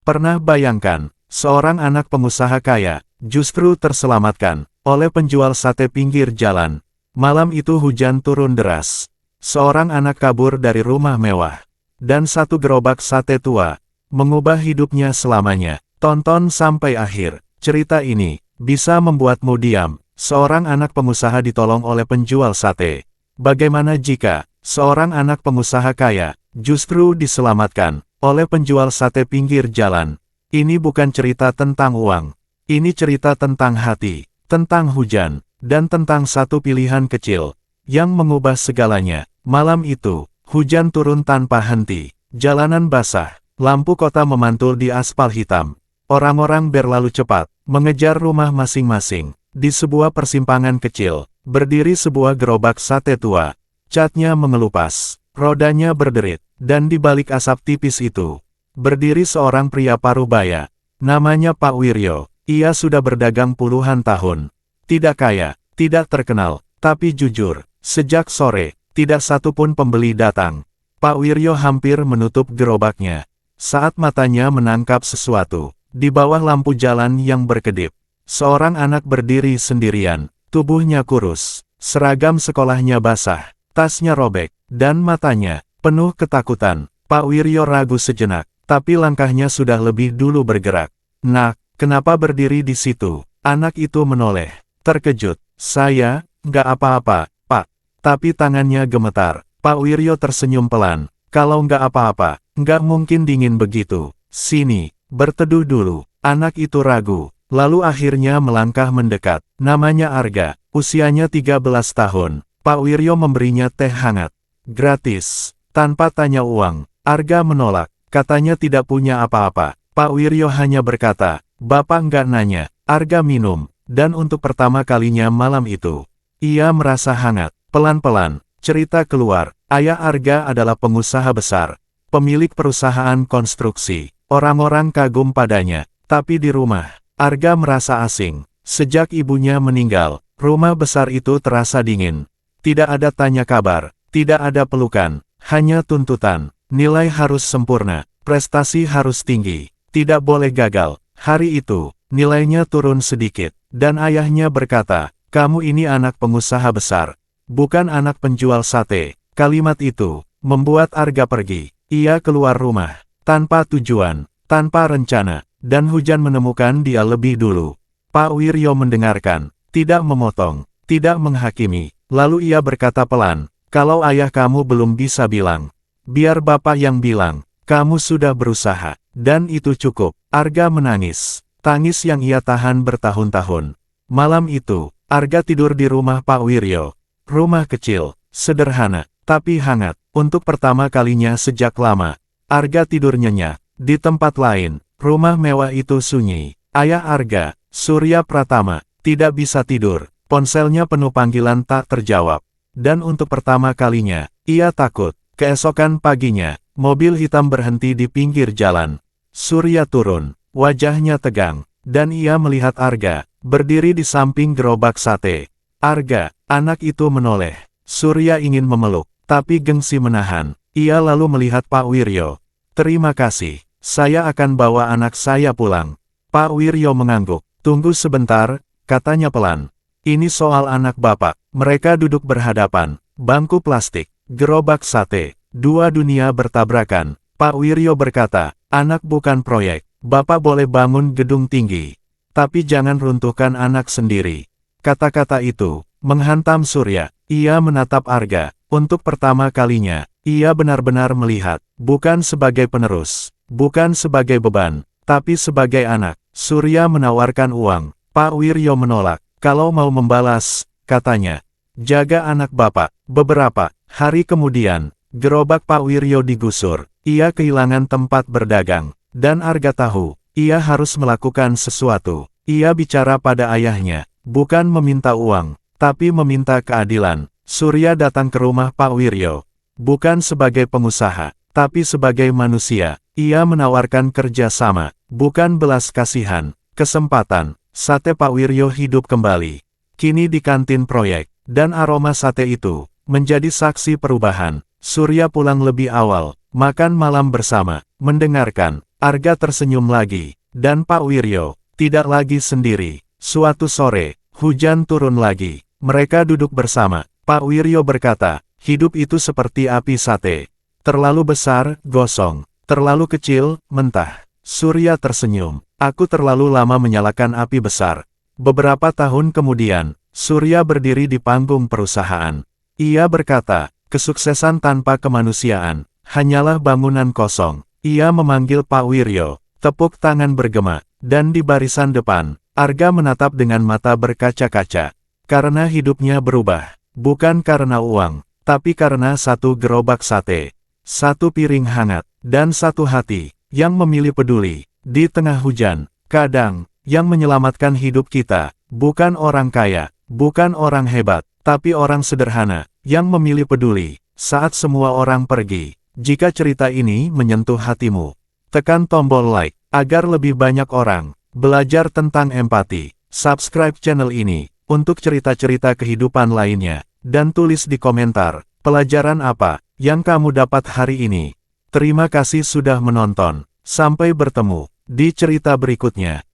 Pernah bayangkan, seorang anak pengusaha kaya, justru terselamatkan oleh penjual sate pinggir jalan. Malam itu hujan turun deras. Seorang anak kabur dari rumah mewah. Dan satu gerobak sate tua, mengubah hidupnya selamanya. Tonton sampai akhir. Cerita ini bisa membuatmu diam. Seorang anak pengusaha ditolong oleh penjual sate. Bagaimana jika seorang anak pengusaha kaya justru diselamatkan oleh penjual sate pinggir jalan? Ini bukan cerita tentang uang. Ini cerita tentang hati, tentang hujan, dan tentang satu pilihan kecil yang mengubah segalanya. Malam itu, hujan turun tanpa henti. Jalanan basah, lampu kota memantul di aspal hitam. Orang-orang berlalu cepat, mengejar rumah masing-masing. Di sebuah persimpangan kecil, berdiri sebuah gerobak sate tua. Catnya mengelupas, rodanya berderit, dan di balik asap tipis itu, berdiri seorang pria parubaya. Namanya Pak Wiryo. Ia sudah berdagang puluhan tahun. Tidak kaya, tidak terkenal, tapi jujur. Sejak sore, tidak satu pun pembeli datang. Pak Wiryo hampir menutup gerobaknya saat matanya menangkap sesuatu. Di bawah lampu jalan yang berkedip, seorang anak berdiri sendirian. Tubuhnya kurus, seragam sekolahnya basah, tasnya robek, dan matanya penuh ketakutan. Pak Wiryo ragu sejenak, tapi langkahnya sudah lebih dulu bergerak. "Nak, kenapa berdiri di situ?" Anak itu menoleh, terkejut. "Saya, nggak apa-apa, Pak." Tapi tangannya gemetar. Pak Wiryo tersenyum pelan. "Kalau nggak apa-apa, nggak mungkin dingin begitu. Sini, berteduh dulu." Anak itu ragu, lalu akhirnya melangkah mendekat. Namanya Arga, usianya 13 tahun. Pak Wiryo memberinya teh hangat. Gratis, tanpa tanya uang. Arga menolak, katanya tidak punya apa-apa. Pak Wiryo hanya berkata, "Bapak nggak nanya." Arga minum, dan untuk pertama kalinya malam itu, ia merasa hangat. Pelan-pelan, cerita keluar. Ayah Arga adalah pengusaha besar, pemilik perusahaan konstruksi. Orang-orang kagum padanya, tapi di rumah, Arga merasa asing. Sejak ibunya meninggal, rumah besar itu terasa dingin. Tidak ada tanya kabar, tidak ada pelukan, hanya tuntutan. Nilai harus sempurna, prestasi harus tinggi, tidak boleh gagal. Hari itu, nilainya turun sedikit, dan ayahnya berkata, "Kamu ini anak pengusaha besar, bukan anak penjual sate." Kalimat itu membuat Arga pergi. Ia keluar rumah, tanpa tujuan, tanpa rencana, dan hujan menemukan dia lebih dulu. Pak Wiryo mendengarkan, tidak memotong, tidak menghakimi. Lalu ia berkata pelan, "Kalau ayah kamu belum bisa bilang, biar bapak yang bilang, kamu sudah berusaha, dan itu cukup." Arga menangis, tangis yang ia tahan bertahun-tahun. Malam itu, Arga tidur di rumah Pak Wiryo. Rumah kecil, sederhana, tapi hangat. Untuk pertama kalinya sejak lama, Arga tidur nyenyak. Di tempat lain, rumah mewah itu sunyi. Ayah Arga, Surya Pratama, tidak bisa tidur. Ponselnya penuh panggilan tak terjawab. Dan untuk pertama kalinya, ia takut. Keesokan paginya, mobil hitam berhenti di pinggir jalan. Surya turun, wajahnya tegang, dan ia melihat Arga, berdiri di samping gerobak sate. "Arga," anak itu menoleh. Surya ingin memeluk, tapi gengsi menahan. Ia lalu melihat Pak Wiryo. "Terima kasih, saya akan bawa anak saya pulang." Pak Wiryo mengangguk. "Tunggu sebentar," katanya pelan. "Ini soal anak bapak." Mereka duduk berhadapan. Bangku plastik, gerobak sate, dua dunia bertabrakan. Pak Wiryo berkata, "Anak bukan proyek. Bapak boleh bangun gedung tinggi, tapi jangan runtuhkan anak sendiri." Kata-kata itu menghantam Surya. Ia menatap Arga. Untuk pertama kalinya, ia benar-benar melihat, bukan sebagai penerus, bukan sebagai beban, tapi sebagai anak. Surya menawarkan uang. Pak Wiryo menolak. "Kalau mau membalas," katanya, "jaga anak bapak." Beberapa hari kemudian, gerobak Pak Wiryo digusur. Ia kehilangan tempat berdagang, dan Arga tahu, ia harus melakukan sesuatu. Ia bicara pada ayahnya, bukan meminta uang, tapi meminta keadilan. Surya datang ke rumah Pak Wiryo, bukan sebagai pengusaha, tapi sebagai manusia. Ia menawarkan kerja sama, bukan belas kasihan, kesempatan. Sate Pak Wiryo hidup kembali. Kini di kantin proyek, dan aroma sate itu menjadi saksi perubahan. Surya pulang lebih awal, makan malam bersama, mendengarkan Arga tersenyum lagi. Dan Pak Wiryo, tidak lagi sendiri. Suatu sore, hujan turun lagi. Mereka duduk bersama. Pak Wiryo berkata, hidup itu seperti api sate. Terlalu besar, gosong. Terlalu kecil, mentah. Surya tersenyum. Aku terlalu lama menyalakan api besar. Beberapa tahun kemudian, Surya berdiri di panggung perusahaan. Ia berkata, kesuksesan tanpa kemanusiaan, hanyalah bangunan kosong. Ia memanggil Pak Wiryo, tepuk tangan bergema, dan di barisan depan, Arga menatap dengan mata berkaca-kaca. Karena hidupnya berubah, bukan karena uang, tapi karena satu gerobak sate, satu piring hangat, dan satu hati yang memilih peduli. Di tengah hujan, kadang, yang menyelamatkan hidup kita, bukan orang kaya, bukan orang hebat, tapi orang sederhana, yang memilih peduli, saat semua orang pergi. Jika cerita ini menyentuh hatimu, tekan tombol like, agar lebih banyak orang belajar tentang empati. Subscribe channel ini, untuk cerita-cerita kehidupan lainnya, dan tulis di komentar, pelajaran apa yang kamu dapat hari ini. Terima kasih sudah menonton, sampai bertemu di cerita berikutnya.